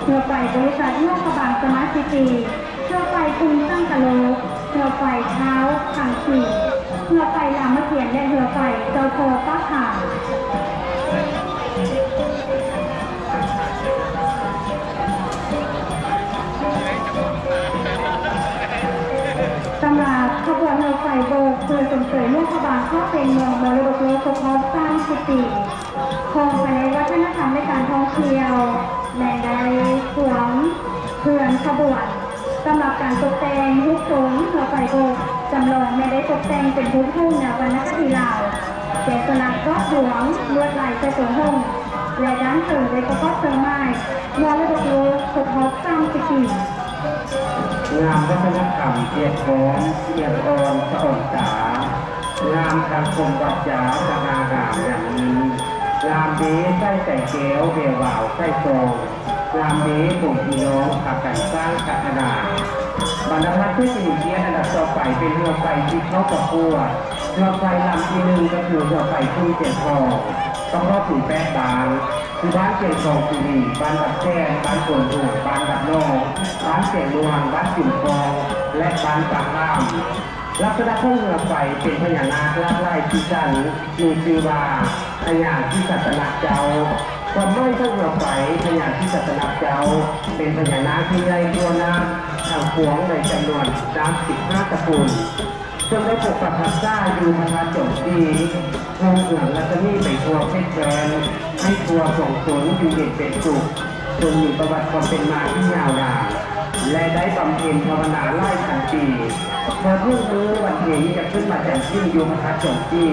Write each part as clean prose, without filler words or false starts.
เรือไฟบริษัทโลกบางสมาร์ทซิตี้เรือไฟกรุงตั้งกะโลเรือไฟเท้าขังขีเรือไฟรามเกียรติและเรือไฟเจ้าโพป้าข่าสำหรับขบวนเรือไฟโบกเพื่อส่งเสริมโลกบางเข้าเป็นเมืองมรดกโลกครบ30 ปีคงไปในวัฒนธรรมในการท่องเที่ยวและได้สวมเพื่อนขบวนสำหรับการตกแต่งทุกโซนเรือไฟโบกจำลองไม่ได้ตกแต่งเป็นทุกทุ่งแนววรรณคดีลาวแต่สลักรอบหลวงลวดลายใส่ตัวห้องและด้านเสริมด้วยกระเพาะเสริมไม้มรดกโลกครบ30 ปีงามวัฒนธรรมเอียดหอมเอียดอ่อนสะอดสางามทางคมวัดจ๋าสง่างามอย่างนี้งามดีใส่แต่เกลียวเบลวาวใส่ทรงงามดีผมพี่น้องขับกันสร้างพัฒนาบรรดาท่านที่สิริเกียรติอันดับต่อไปเป็นเรือไฟที่เข้ากับปัวเรือไฟลำที่หนึ่งก็คือเรือไฟทุ่งเจ็ดทองต้องรอบถึงแปดบางคือบ้านเจ็ดทองสุรีบ้านดับแจ้บ้านสวนถูกบ้านดับนองบ้านเจ็ดนวลบ้านสิมทองและบ้านปากข้ามลักษณะของเรือไฟเป็นพญานาคลากไล่ที่จันมีชื่อว่าพญาที่สัตนาเจ้าความไม่ของเรือไฟพญาที่สัตนาเจ้าเป็นพญานาคที่ใหญ่ตัวน้ำทางขวงในจำนวน35 ตระกูลจนได้ปกปักรักษาอยู่พระจงดีทงเหลืองและจะมีไปทัวเพชรแวนให้ทัวส่งผลอยู่เย็นเป็นสุขจนมีประวัติความเป็นมาที่ยาวนานและได้บำเพ็ญภาวนาไล่พันปีพอทุ่งมือวันเพ็ญจะขึ้นมาแจ่มชื่นโยมพระจงดี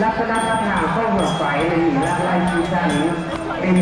ลักษณะท่าทางข้อหัวไฟในหนีละไล่ที่ชั้นเป็น